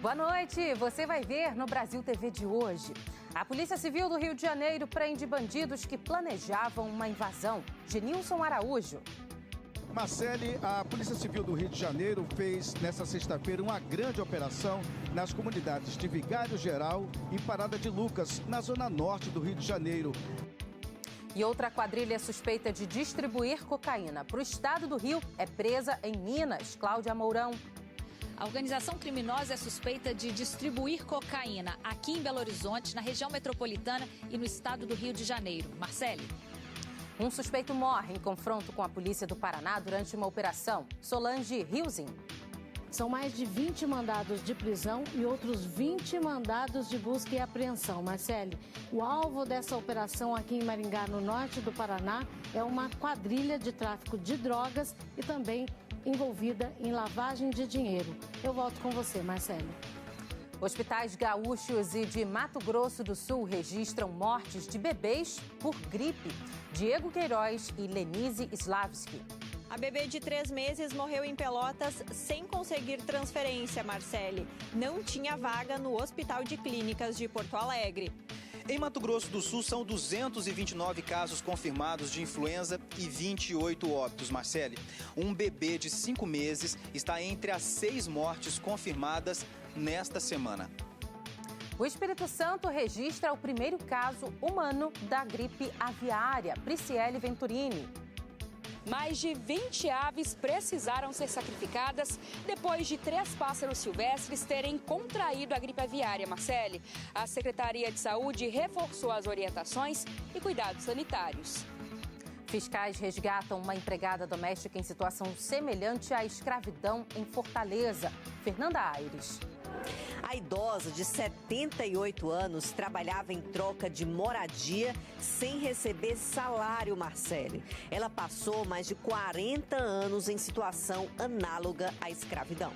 Boa noite, você vai ver no Brasil TV de hoje. A Polícia Civil do Rio de Janeiro prende bandidos que planejavam uma invasão. Genilson Araújo. Marcele, a Polícia Civil do Rio de Janeiro fez nesta sexta-feira uma grande operação nas comunidades de Vigário Geral e Parada de Lucas, na zona norte do Rio de Janeiro. E outra quadrilha suspeita de distribuir cocaína para o estado do Rio é presa em Minas. Cláudia Mourão. A organização criminosa é suspeita de distribuir cocaína aqui em Belo Horizonte, na região metropolitana e no estado do Rio de Janeiro. Marcele. Um suspeito morre em confronto com a polícia do Paraná durante uma operação. Solange Riusin. São mais de 20 mandados de prisão e outros 20 mandados de busca e apreensão. Marcele, o alvo dessa operação aqui em Maringá, no norte do Paraná, é uma quadrilha de tráfico de drogas e também envolvida em lavagem de dinheiro. Eu volto com você, Marcele. Hospitais gaúchos e de Mato Grosso do Sul registram mortes de bebês por gripe. Diego Queiroz e Lenise Slavski. A bebê de 3 meses morreu em Pelotas sem conseguir transferência, Marcele. Não tinha vaga no Hospital de Clínicas de Porto Alegre. Em Mato Grosso do Sul, são 229 casos confirmados de influenza e 28 óbitos, Marcele. Um bebê de 5 meses está entre as 6 mortes confirmadas nesta semana. O Espírito Santo registra o primeiro caso humano da gripe aviária. Prisciele Venturini. Mais de 20 aves precisaram ser sacrificadas depois de 3 pássaros silvestres terem contraído a gripe aviária, Marcele. A Secretaria de Saúde reforçou as orientações e cuidados sanitários. Fiscais resgatam uma empregada doméstica em situação semelhante à escravidão em Fortaleza. Fernanda Aires. A idosa de 78 anos trabalhava em troca de moradia sem receber salário, Marcele. Ela passou mais de 40 anos em situação análoga à escravidão.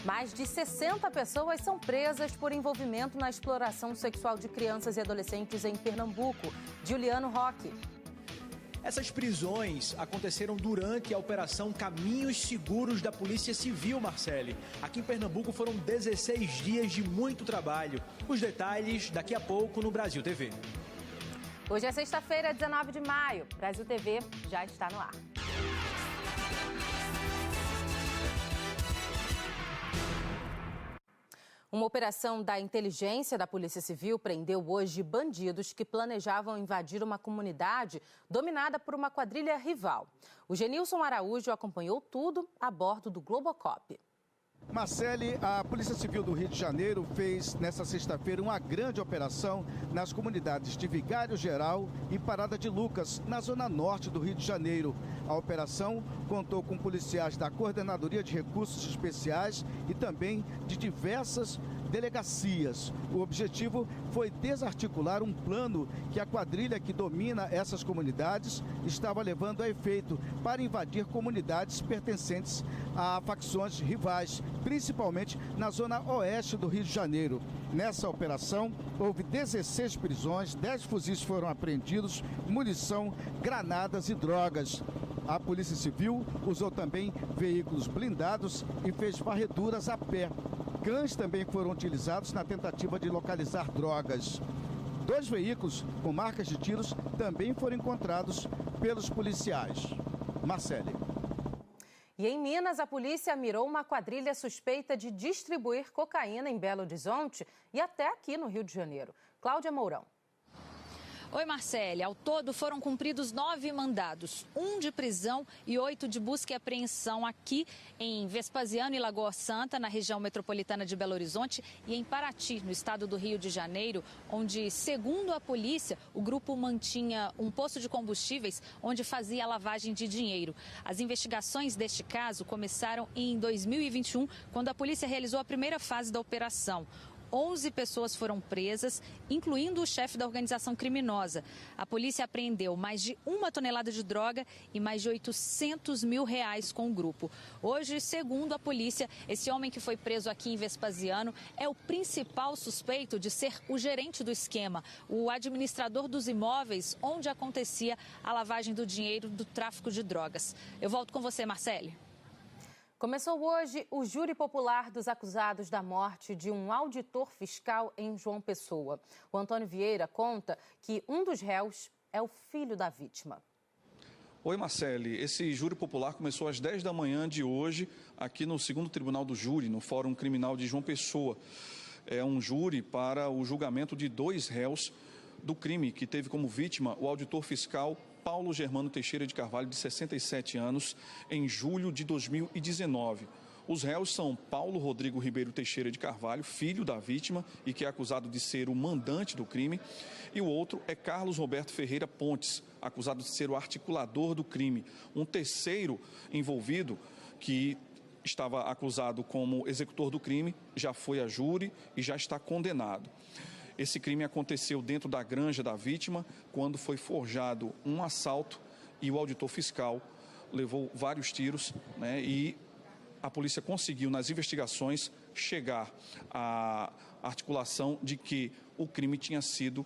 Mais de 60 pessoas são presas por envolvimento na exploração sexual de crianças e adolescentes em Pernambuco. Juliano Roque. Essas prisões aconteceram durante a Operação Caminhos Seguros da Polícia Civil, Marcele. Aqui em Pernambuco foram 16 dias de muito trabalho. Os detalhes daqui a pouco no Brasil TV. Hoje é sexta-feira, 19 de maio. Brasil TV já está no ar. Uma operação da inteligência da Polícia Civil prendeu hoje bandidos que planejavam invadir uma comunidade dominada por uma quadrilha rival. O Genilson Araújo acompanhou tudo a bordo do Globocop. Marcele, a Polícia Civil do Rio de Janeiro fez nesta sexta-feira uma grande operação nas comunidades de Vigário Geral e Parada de Lucas, na zona norte do Rio de Janeiro. A operação contou com policiais da Coordenadoria de Recursos Especiais e também de diversas delegacias. O objetivo foi desarticular um plano que a quadrilha que domina essas comunidades estava levando a efeito para invadir comunidades pertencentes a facções rivais, principalmente na zona oeste do Rio de Janeiro. Nessa operação, houve 16 prisões, 10 fuzis foram apreendidos, munição, granadas e drogas. A Polícia Civil usou também veículos blindados e fez varreduras a pé. Cães também foram utilizados na tentativa de localizar drogas. 2 veículos com marcas de tiros também foram encontrados pelos policiais. Marcele. E em Minas, a polícia mirou uma quadrilha suspeita de distribuir cocaína em Belo Horizonte e até aqui no Rio de Janeiro. Cláudia Mourão. Oi, Marcele. Ao todo foram cumpridos 9 mandados, 1 de prisão e 8 de busca e apreensão aqui em Vespasiano e Lagoa Santa, na região metropolitana de Belo Horizonte, e em Paraty, no estado do Rio de Janeiro, onde, segundo a polícia, o grupo mantinha um poço de combustíveis onde fazia a lavagem de dinheiro. As investigações deste caso começaram em 2021, quando a polícia realizou a primeira fase da operação. 11 pessoas foram presas, incluindo o chefe da organização criminosa. A polícia apreendeu mais de 1 tonelada de droga e mais de R$800 mil com o grupo. Hoje, segundo a polícia, esse homem que foi preso aqui em Vespasiano é o principal suspeito de ser o gerente do esquema, o administrador dos imóveis onde acontecia a lavagem do dinheiro do tráfico de drogas. Eu volto com você, Marcele. Começou hoje o júri popular dos acusados da morte de um auditor fiscal em João Pessoa. O Antônio Vieira conta que um dos réus é o filho da vítima. Oi, Marcele. Esse júri popular começou às 10 da manhã de hoje, aqui no 2º Tribunal do Júri, no Fórum Criminal de João Pessoa. É um júri para o julgamento de 2 réus do crime que teve como vítima o auditor fiscal Paulo Germano Teixeira de Carvalho, de 67 anos, em julho de 2019. Os réus são Paulo Rodrigo Ribeiro Teixeira de Carvalho, filho da vítima e que é acusado de ser o mandante do crime, e o outro é Carlos Roberto Ferreira Pontes, acusado de ser o articulador do crime. Um terceiro envolvido, que estava acusado como executor do crime, já foi a júri e já está condenado. Esse crime aconteceu dentro da granja da vítima, quando foi forjado um assalto e o auditor fiscal levou vários tiros, e a polícia conseguiu, nas investigações, chegar à articulação de que o crime tinha sido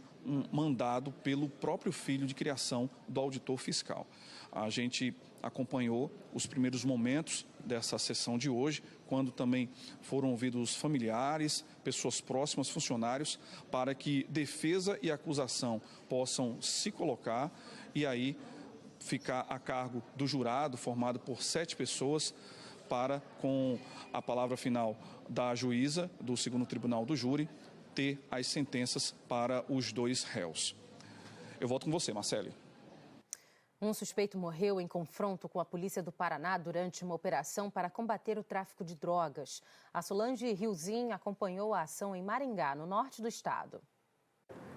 mandado pelo próprio filho de criação do auditor fiscal. A gente acompanhou os primeiros momentos dessa sessão de hoje, quando também foram ouvidos familiares, pessoas próximas, funcionários, para que defesa e acusação possam se colocar e aí ficar a cargo do jurado, formado por 7 pessoas, para, com a palavra final da juíza do 2º Tribunal do Júri, ter as sentenças para os 2 réus. Eu volto com você, Marcele. Um suspeito morreu em confronto com a polícia do Paraná durante uma operação para combater o tráfico de drogas. A Solange Riozin acompanhou a ação em Maringá, no norte do estado.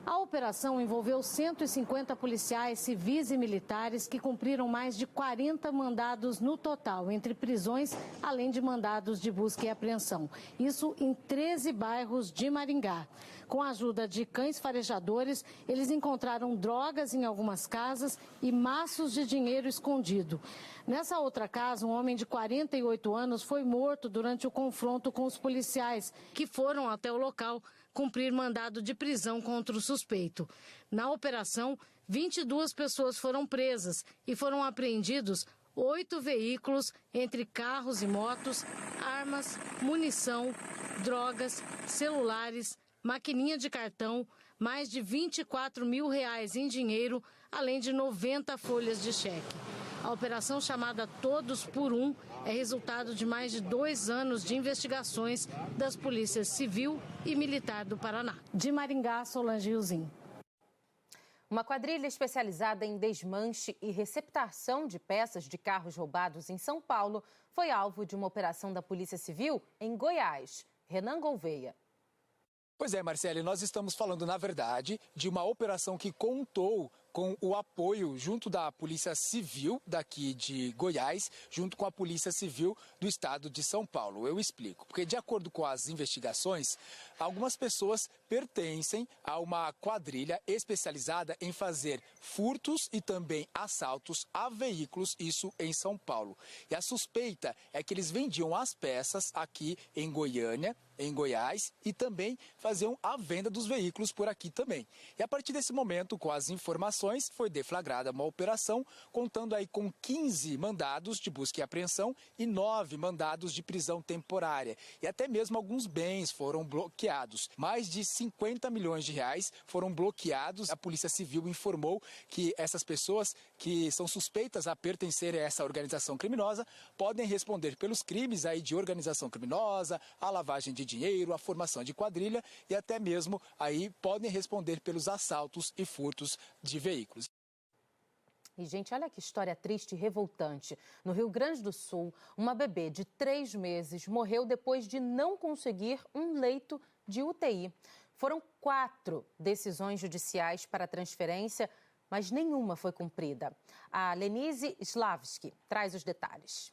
A operação envolveu 150 policiais civis e militares que cumpriram mais de 40 mandados no total, entre prisões, além de mandados de busca e apreensão. Isso em 13 bairros de Maringá. Com a ajuda de cães farejadores, eles encontraram drogas em algumas casas e maços de dinheiro escondido. Nessa outra casa, um homem de 48 anos foi morto durante o confronto com os policiais, que foram até o local cumprir mandado de prisão contra o suspeito. Na operação, 22 pessoas foram presas e foram apreendidos 8 veículos, entre carros e motos, armas, munição, drogas, celulares, maquininha de cartão, mais de R$24 mil em dinheiro, além de 90 folhas de cheque. A operação, chamada Todos por Um, é resultado de mais de 2 anos de investigações das polícias civil e militar do Paraná. De Maringá, Solange Riozin. Uma quadrilha especializada em desmanche e receptação de peças de carros roubados em São Paulo foi alvo de uma operação da Polícia Civil em Goiás. Renan Gouveia. Pois é, Marcele, nós estamos falando, na verdade, de uma operação que contou com o apoio junto da Polícia Civil daqui de Goiás, junto com a Polícia Civil do estado de São Paulo. Eu explico. Porque, de acordo com as investigações, algumas pessoas pertencem a uma quadrilha especializada em fazer furtos e também assaltos a veículos, isso em São Paulo. E a suspeita é que eles vendiam as peças aqui em Goiânia, em Goiás, e também faziam a venda dos veículos por aqui também. E a partir desse momento, com as informações, foi deflagrada uma operação contando aí com 15 mandados de busca e apreensão e 9 mandados de prisão temporária. E até mesmo alguns bens foram bloqueados. Mais de 50 milhões de reais foram bloqueados. A Polícia Civil informou que essas pessoas que são suspeitas a pertencerem a essa organização criminosa podem responder pelos crimes aí de organização criminosa, a lavagem de dinheiro, a formação de quadrilha e até mesmo aí podem responder pelos assaltos e furtos de veículos. E, gente, olha que história triste e revoltante. No Rio Grande do Sul, uma bebê de 3 meses morreu depois de não conseguir um leito de UTI. Foram 4 decisões judiciais para transferência, mas nenhuma foi cumprida. A Lenise Slavski traz os detalhes.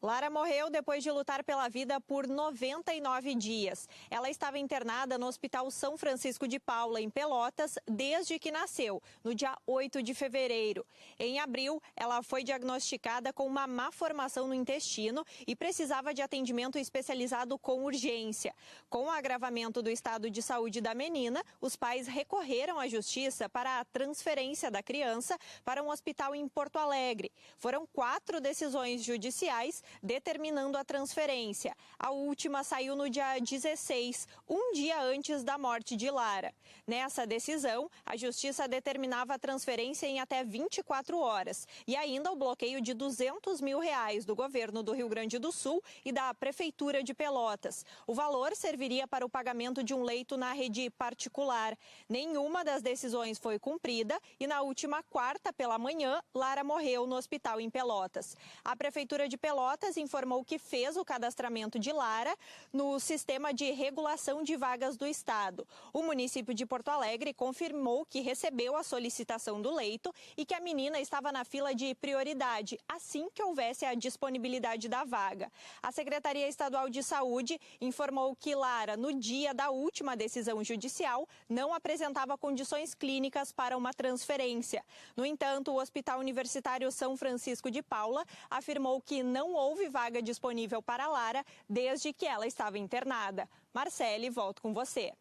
Lara morreu depois de lutar pela vida por 99 dias. Ela estava internada no Hospital São Francisco de Paula, em Pelotas, desde que nasceu, no dia 8 de fevereiro. Em abril, ela foi diagnosticada com uma má formação no intestino e precisava de atendimento especializado com urgência. Com o agravamento do estado de saúde da menina, os pais recorreram à justiça para a transferência da criança para um hospital em Porto Alegre. Foram 4 decisões judiciais determinando a transferência. A última saiu no dia 16, um dia antes da morte de Lara. Nessa decisão, a Justiça determinava a transferência em até 24 horas e ainda o bloqueio de R$200 mil do governo do Rio Grande do Sul e da Prefeitura de Pelotas. O valor serviria para o pagamento de um leito na rede particular. Nenhuma das decisões foi cumprida e na última quarta, pela manhã, Lara morreu no hospital em Pelotas. A Prefeitura de Pelotas informou que fez o cadastramento de Lara no Sistema de Regulação de Vagas do Estado. O município de Porto Alegre confirmou que recebeu a solicitação do leito e que a menina estava na fila de prioridade, assim que houvesse a disponibilidade da vaga. A Secretaria Estadual de Saúde informou que Lara, no dia da última decisão judicial, não apresentava condições clínicas para uma transferência. No entanto, o Hospital Universitário São Francisco de Paula afirmou que não houve vaga disponível para Lara desde que ela estava internada. Marcele, volto com você.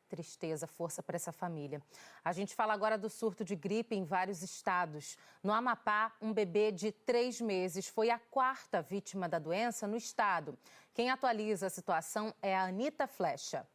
Tristeza, força para essa família. A gente fala agora do surto de gripe em vários estados. No Amapá, um bebê de 3 meses foi a 4ª vítima da doença no estado. Quem atualiza a situação é a Anita Flecha.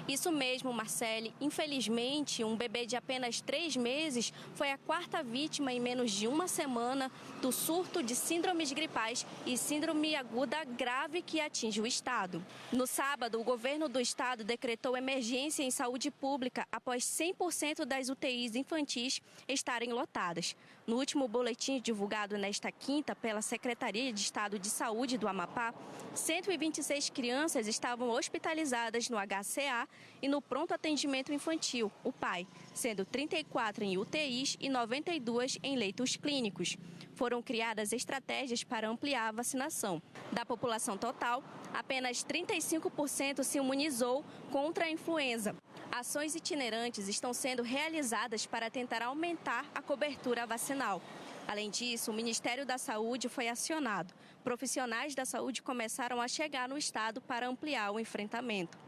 Isso mesmo, Marcele. Infelizmente, um bebê de apenas 3 meses foi a 4ª vítima em menos de uma semana do surto de síndromes gripais e síndrome aguda grave que atinge o estado. No sábado, o governo do estado decretou emergência em saúde pública após 100% das UTIs infantis estarem lotadas. No último boletim divulgado nesta quinta pela Secretaria de Estado de Saúde do Amapá, 126 crianças estavam hospitalizadas no HCA e no pronto atendimento infantil, o PAI, sendo 34 em UTIs e 92 em leitos clínicos. Foram criadas estratégias para ampliar a vacinação. Da população total, apenas 35% se imunizou contra a influenza. Ações itinerantes estão sendo realizadas para tentar aumentar a cobertura vacinal. Além disso, o Ministério da Saúde foi acionado. Profissionais da saúde começaram a chegar no estado para ampliar o enfrentamento.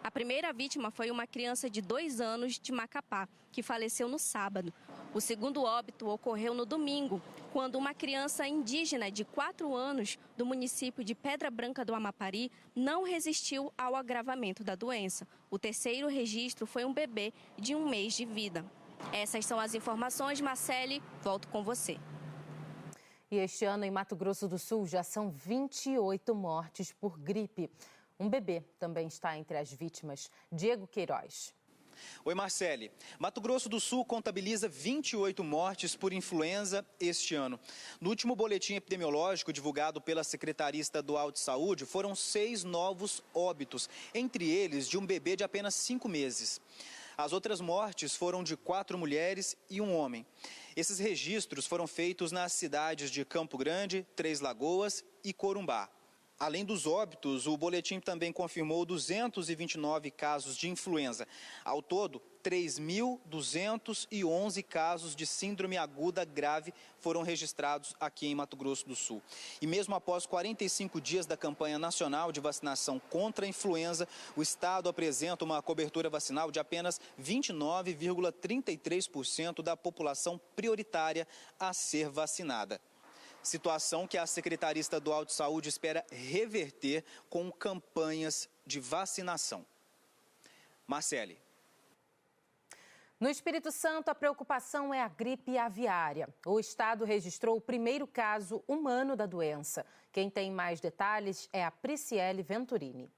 A primeira vítima foi uma criança de 2 anos de Macapá, que faleceu no sábado. O segundo óbito ocorreu no domingo, quando uma criança indígena de 4 anos do município de Pedra Branca do Amapari não resistiu ao agravamento da doença. O terceiro registro foi um bebê de 1 mês de vida. Essas são as informações, Marcele. Volto com você. E este ano, em Mato Grosso do Sul, já são 28 mortes por gripe. Um bebê também está entre as vítimas. Diego Queiroz. Oi, Marcele. Mato Grosso do Sul contabiliza 28 mortes por influenza este ano. No último boletim epidemiológico divulgado pela Secretaria Estadual de Saúde, foram 6 novos óbitos, entre eles de um bebê de apenas 5 meses. As outras mortes foram de 4 mulheres e 1 homem. Esses registros foram feitos nas cidades de Campo Grande, Três Lagoas e Corumbá. Além dos óbitos, o boletim também confirmou 229 casos de influenza. Ao todo, 3.211 casos de síndrome aguda grave foram registrados aqui em Mato Grosso do Sul. E mesmo após 45 dias da campanha nacional de vacinação contra a influenza, o estado apresenta uma cobertura vacinal de apenas 29,33% da população prioritária a ser vacinada. Situação que a Secretaria Estadual de Saúde espera reverter com campanhas de vacinação. Marcele. No Espírito Santo, a preocupação é a gripe aviária. O estado registrou o primeiro caso humano da doença. Quem tem mais detalhes é a Prisciele Venturini.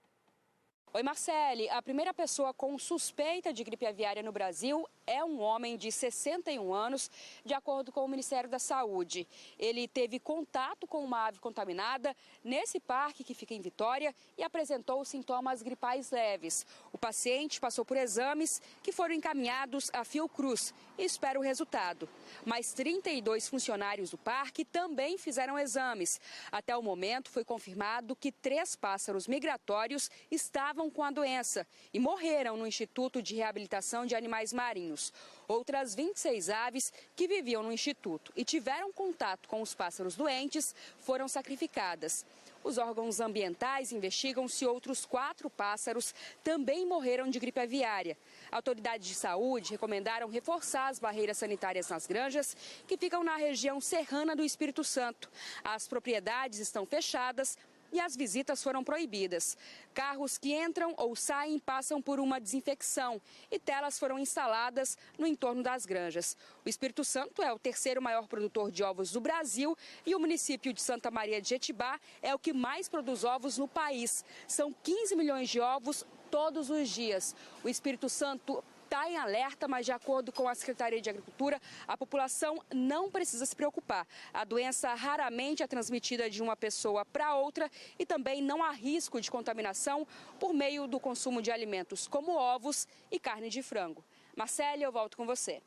Oi, Marcele. A primeira pessoa com suspeita de gripe aviária no Brasil é um homem de 61 anos, de acordo com o Ministério da Saúde. Ele teve contato com uma ave contaminada nesse parque que fica em Vitória e apresentou sintomas gripais leves. O paciente passou por exames que foram encaminhados à Fiocruz e espera o resultado. Mas 32 funcionários do parque também fizeram exames. Até o momento foi confirmado que 3 pássaros migratórios estavam estavam com a doença e morreram no Instituto de Reabilitação de Animais Marinhos. Outras 26 aves que viviam no Instituto e tiveram contato com os pássaros doentes foram sacrificadas. Os órgãos ambientais investigam se outros 4 pássaros também morreram de gripe aviária. Autoridades de saúde recomendaram reforçar as barreiras sanitárias nas granjas, que ficam na região serrana do Espírito Santo. As propriedades estão fechadas e as visitas foram proibidas. Carros que entram ou saem passam por uma desinfecção e telas foram instaladas no entorno das granjas. O Espírito Santo é o 3º maior produtor de ovos do Brasil e o município de Santa Maria de Jetibá é o que mais produz ovos no país. São 15 milhões de ovos todos os dias. O Espírito Santo está em alerta, mas de acordo com a Secretaria de Agricultura, a população não precisa se preocupar. A doença raramente é transmitida de uma pessoa para outra e também não há risco de contaminação por meio do consumo de alimentos como ovos e carne de frango. Marcele, eu volto com você.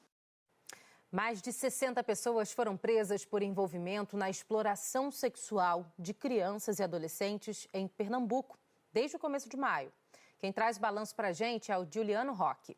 Mais de 60 pessoas foram presas por envolvimento na exploração sexual de crianças e adolescentes em Pernambuco, desde o começo de maio. Quem traz balanço para a gente é o Juliano Roque.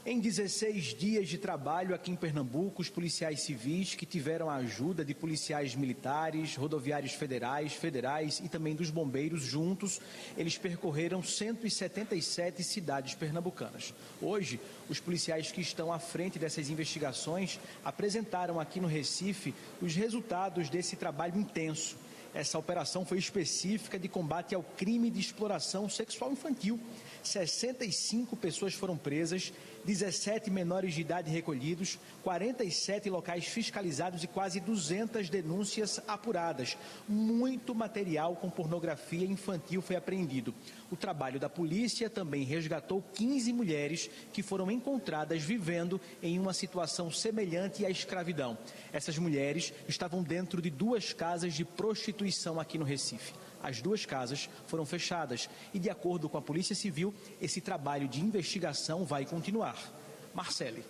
Em 16 dias de trabalho aqui em Pernambuco, os policiais civis que tiveram a ajuda de policiais militares, rodoviários federais e também dos bombeiros juntos, eles percorreram 177 cidades pernambucanas. Hoje, os policiais que estão à frente dessas investigações apresentaram aqui no Recife os resultados desse trabalho intenso. Essa operação foi específica de combate ao crime de exploração sexual infantil. 65 pessoas foram presas, 17 menores de idade recolhidos, 47 locais fiscalizados e quase 200 denúncias apuradas. Muito material com pornografia infantil foi apreendido. O trabalho da polícia também resgatou 15 mulheres que foram encontradas vivendo em uma situação semelhante à escravidão. Essas mulheres estavam dentro de 2 casas de prostituição aqui no Recife. As 2 casas foram fechadas e, de acordo com a Polícia Civil, esse trabalho de investigação vai continuar. Marcele.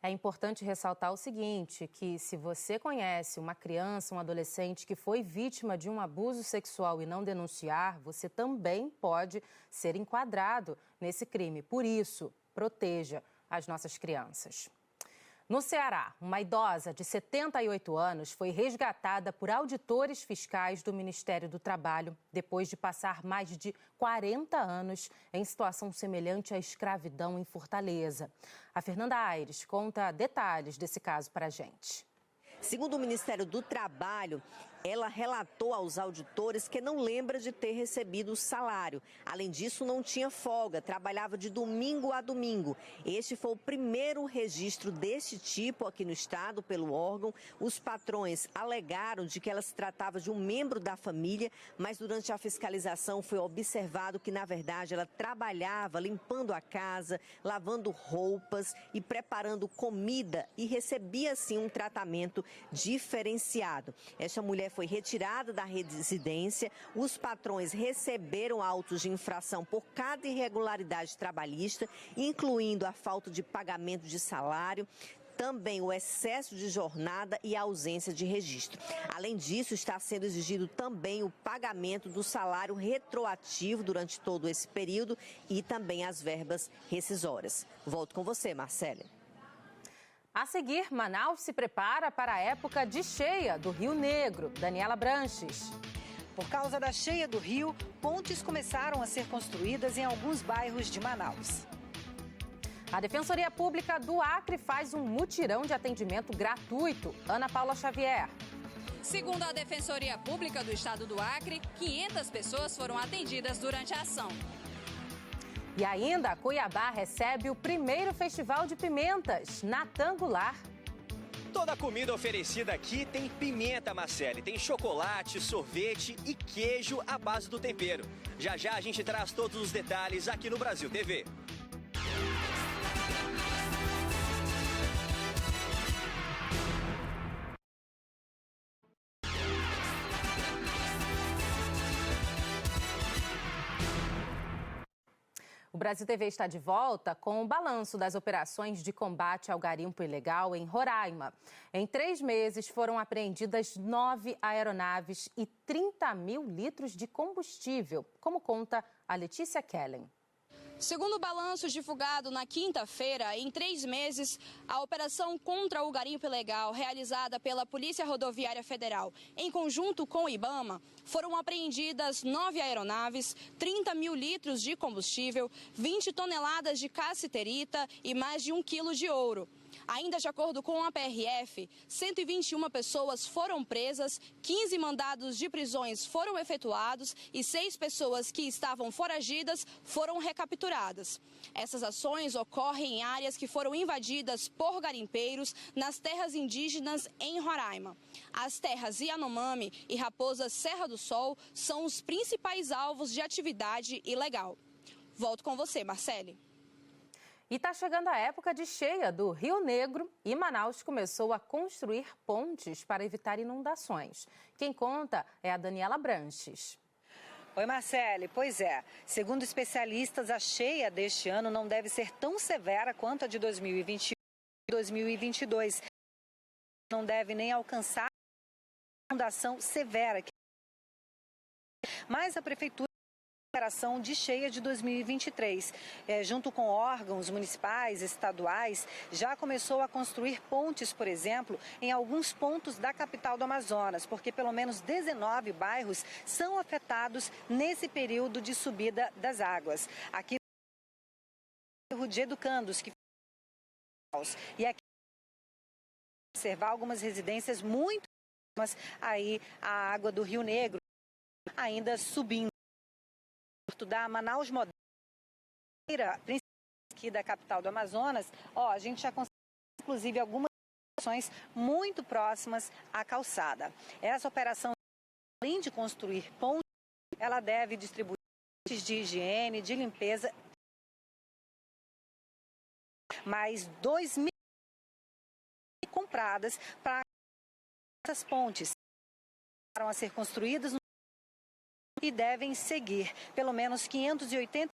É importante ressaltar o seguinte, que se você conhece uma criança, um adolescente que foi vítima de um abuso sexual e não denunciar, você também pode ser enquadrado nesse crime. Por isso, proteja as nossas crianças. No Ceará, uma idosa de 78 anos foi resgatada por auditores fiscais do Ministério do Trabalho depois de passar mais de 40 anos em situação semelhante à escravidão em Fortaleza. A Fernanda Aires conta detalhes desse caso para a gente. Segundo o Ministério do Trabalho, ela relatou aos auditores que não lembra de ter recebido o salário. Além disso, não tinha folga, trabalhava de domingo a domingo. Este foi o primeiro registro deste tipo aqui no estado pelo órgão. Os patrões alegaram de que ela se tratava de um membro da família, mas durante a fiscalização foi observado que, na verdade, ela trabalhava limpando a casa, lavando roupas e preparando comida e recebia, assim, um tratamento diferenciado. Esta mulher foi retirada da residência, os patrões receberam autos de infração por cada irregularidade trabalhista, incluindo a falta de pagamento de salário, também o excesso de jornada e a ausência de registro. Além disso, está sendo exigido também o pagamento do salário retroativo durante todo esse período e também as verbas rescisórias. Volto com você, Marcele. A seguir, Manaus se prepara para a época de cheia do Rio Negro. Daniela Branches. Por causa da cheia do rio, pontes começaram a ser construídas em alguns bairros de Manaus. A Defensoria Pública do Acre faz um mutirão de atendimento gratuito. Ana Paula Xavier. Segundo a Defensoria Pública do Estado do Acre, 500 pessoas foram atendidas durante a ação. E ainda, Cuiabá recebe o primeiro Festival de Pimentas, Natan Goulart. Toda a comida oferecida aqui tem pimenta, Marcele. Tem chocolate, sorvete e queijo à base do tempero. Já já a gente traz todos os detalhes aqui no Brasil TV. O Brasil TV está de volta com o balanço das operações de combate ao garimpo ilegal em Roraima. Em 3 meses foram apreendidas 9 aeronaves e 30 mil litros de combustível, como conta a Letícia Kellen. Segundo o balanço divulgado na quinta-feira, em 3 meses, a operação contra o garimpo ilegal realizada pela Polícia Rodoviária Federal, em conjunto com o IBAMA, foram apreendidas 9 aeronaves, 30 mil litros de combustível, 20 toneladas de cassiterita e mais de 1 quilo de ouro. Ainda de acordo com a PRF, 121 pessoas foram presas, 15 mandados de prisões foram efetuados e 6 pessoas que estavam foragidas foram recapturadas. Essas ações ocorrem em áreas que foram invadidas por garimpeiros nas terras indígenas em Roraima. As terras Yanomami e Raposa Serra do Sol são os principais alvos de atividade ilegal. Volto com você, Marcele. E está chegando a época de cheia do Rio Negro e Manaus começou a construir pontes para evitar inundações. Quem conta é a Daniela Branches. Oi, Marcele. Pois é. Segundo especialistas, a cheia deste ano não deve ser tão severa quanto a de 2021 e 2022. Não deve nem alcançar a inundação severa. Mas a Prefeitura operação de cheia de 2023. Junto com órgãos municipais, estaduais, já começou a construir pontes, por exemplo, em alguns pontos da capital do Amazonas, porque pelo menos 19 bairros são afetados nesse período de subida das águas. Aqui no bairro de Educandos, que e aqui observar algumas residências muito próximas aí a água do Rio Negro ainda subindo. Da Manaus Moderna, aqui da capital do Amazonas, a gente já consegue, inclusive, algumas ações muito próximas à calçada. Essa operação, além de construir pontes, ela deve distribuir kits de higiene, de limpeza, mais 2.000 compradas para essas pontes para a ser construídas e devem seguir. Pelo menos 580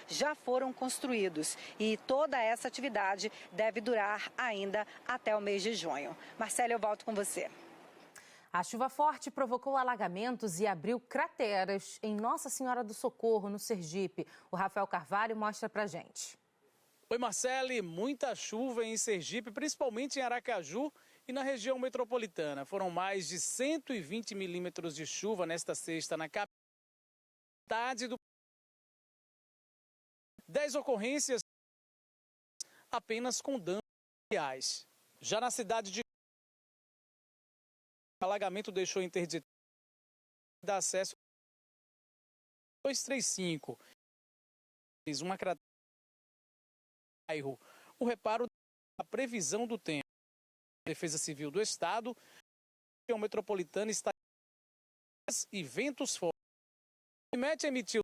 já foram construídos e toda essa atividade deve durar ainda até o mês de junho. Marcela, eu volto com você. A chuva forte provocou alagamentos e abriu crateras em Nossa Senhora do Socorro, no Sergipe. O Rafael Carvalho mostra pra gente. Oi, Marcele, muita chuva em Sergipe, principalmente em Aracaju e na região metropolitana. Foram mais de 120 milímetros de chuva nesta sexta na capital do 10 ocorrências apenas com danos materiais. Já na cidade de o alagamento deixou interditado de acesso 235. Uma cratera no bairro. O reparo da previsão do tempo. A Defesa Civil do Estado, a região metropolitana está e ventos fortes. O IMET emitiu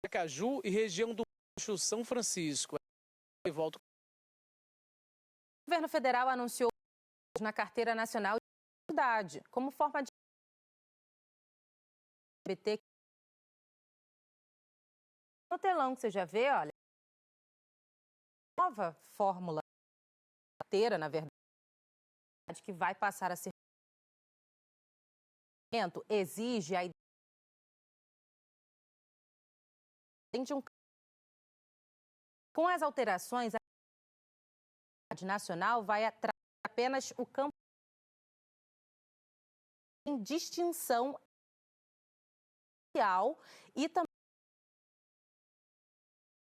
Aracaju e região do Baixo São Francisco. Eu volto. O governo federal anunciou na Carteira Nacional de Identidade como forma de no telão que você já vê, olha, nova fórmula carteira, na verdade, que vai passar a ser exige a de um com as alterações a nacional vai atrás apenas o campo em distinção social e também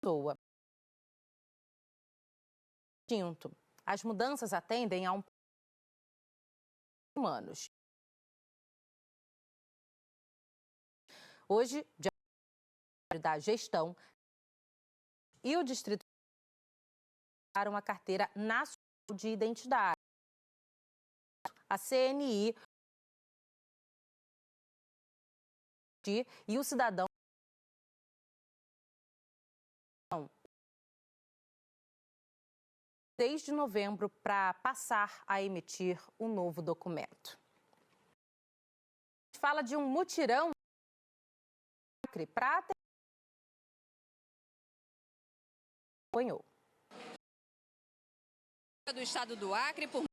pessoa. As mudanças atendem a um humanos. Hoje, da gestão e o distrito para uma carteira nacional de identidade. A CNI e o cidadão desde novembro para passar a emitir o novo documento. Fala de um mutirão para acompanhou. Do estado do Acre por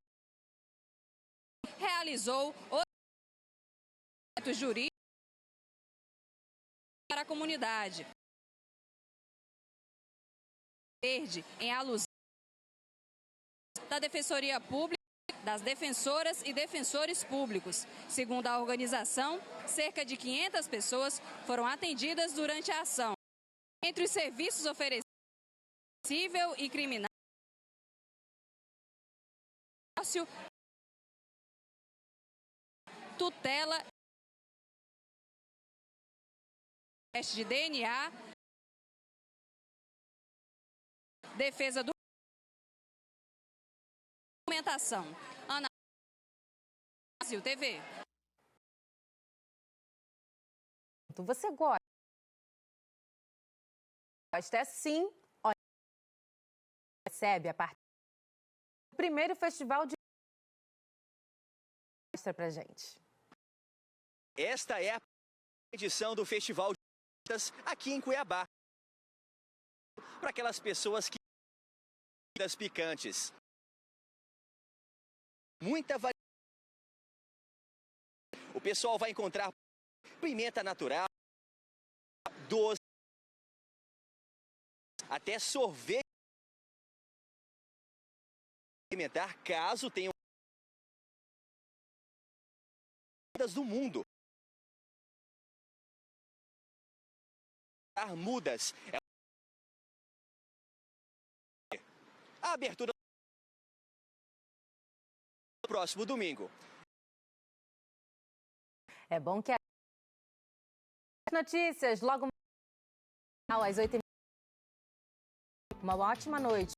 realizou o jurídico para a comunidade. Verde, em alusão da Defensoria Pública, das defensoras e defensores públicos. Segundo a organização, cerca de 500 pessoas foram atendidas durante a ação. Entre os serviços oferecidos, civil e criminal, tutela, teste de DNA, defesa do documentação. Ana Brasil TV. Você gosta? Gosta sim. Olha, recebe a partir do primeiro festival de... Mostra pra gente. Esta é a edição do Festival de Artistas aqui em Cuiabá. Para aquelas pessoas que das picantes. Muita variedade. O pessoal vai encontrar pimenta natural, doce, até sorvete alimentar, caso tenham do mundo. Mudas. A abertura no próximo domingo. É bom que as notícias logo às 8h30. Uma ótima noite.